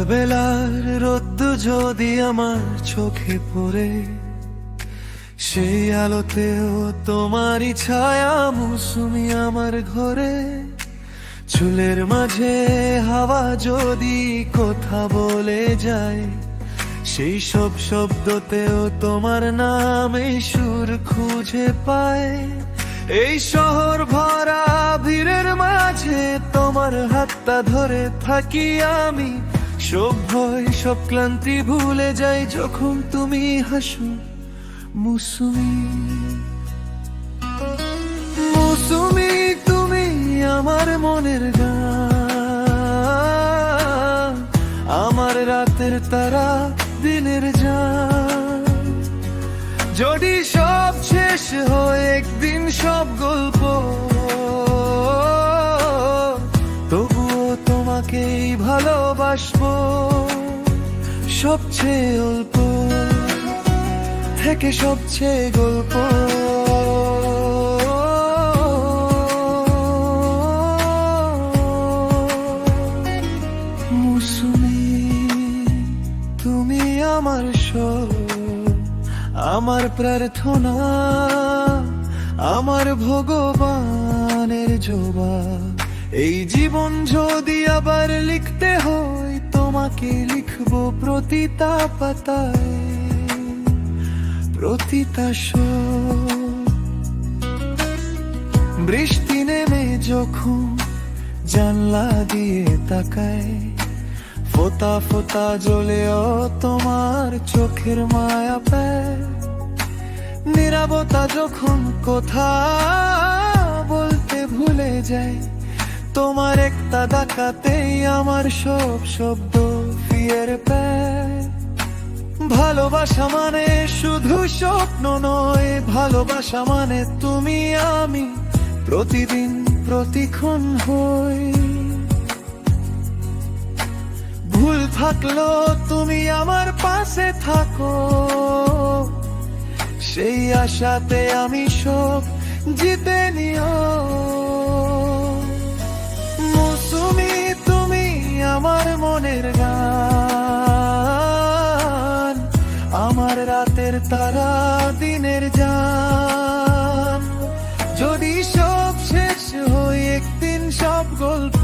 সকালবেলার রোদ্দু যদি আমার চোখে পড়ে, সেই আলোতেও তোমারই ছায়া মৌসুমি আমার ঘরে। চুলের মাঝে হাওয়া যদি কথা বলে যায়, সেই সব শব্দতেও তোমার নামে সুর খুঁজে পায়। এই শহর ভরা ভিড়ের মাঝে তোমার হাতটা ধরে থাকি আমি, সব ভয় সব ক্লান্তি ভুলে যাই যখন তুমি হাসো মৌসুমি। মৌসুমি তুমি আমার মনের গান, আমার রাতের তারা দিনের জান। যদি সব শেষ হয় একদিন সব গল্প, তবুও তোমাকেই ভালোবাসবো সবচেয়ে অল্প থেকে সবচেয়ে গল্প। মৌসুমি তুমি আমার সব, আমার প্রার্থনা, আমার ভগবানের জবাব। এই জীবন যদি আবার লিখতে হয়, তোমাকে লিখবো প্রতিটা পাতায়, প্রতিটা শোক। বৃষ্টি নেমে যখন জানলা দিয়ে তাকায়, ফোঁটা ফোঁটা জ্বলেও তোমার চোখের মায়া পায়। নীরবতা যখন কথা বলতে ভুলে যায়, তোমার একটা ডাকাতেই আমার সব শব্দ ফিরে পায়। ভালোবাসা মানে শুধু স্বপ্ন নয়, ভালোবাসা মানে তুমি আমি প্রতিদিন প্রতিক্ষণ হই। ভুল থাকলো তুমি আমার পাশে থাকো, সেই আশাতে আমি সব জিতে নিও। মৌসুমি তুমি আমার মনের গান, আমার রাতের তারা দিনের জান। যদি সব শেষ হয় একদিন সব গল্প,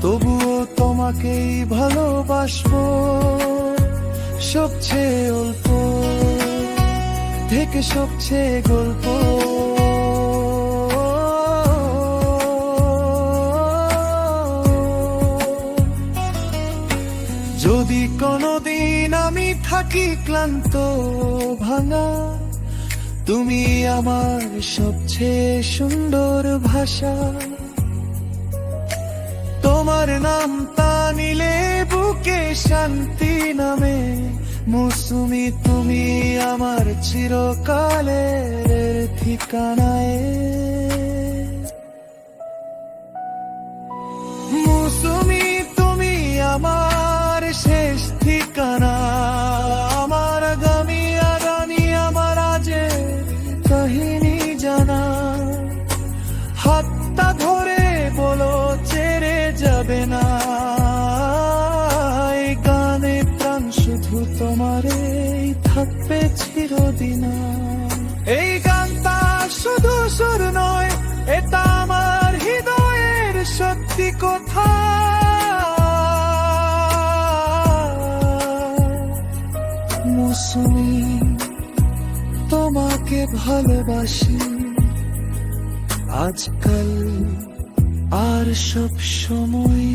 তবুও তোমাকেই ভালোবাসবো সবচেয়ে অল্প থেকে সবচেয়ে গল্প। যদি কোনোদিন আমি থাকি ক্লান্ত ভাঙা, তুমি আমার সবচেয়ে সুন্দর ভাষা। তোমার নামটা নিলে বুকে শান্তি নামে, মৌসুমি তুমি আমার চিরকালের ঠিকানায়। মৌসুমি তুমি আমার শেষ ঠিকানা, আমার আগামী আগামী আমার আজের কাহিনী জানা। হাতটা ধরে বলো ছেড়ে যাবে না, এই গানে প্রাণ শুধু তোমারই থাকবে চিরদিন। এই গানটা শুধু সুর নয়, এটা আমার হৃদয়ের সত্যি কথা। মৌসুমি তোমাকে ভালোবাসি আজকাল আর সব সময়।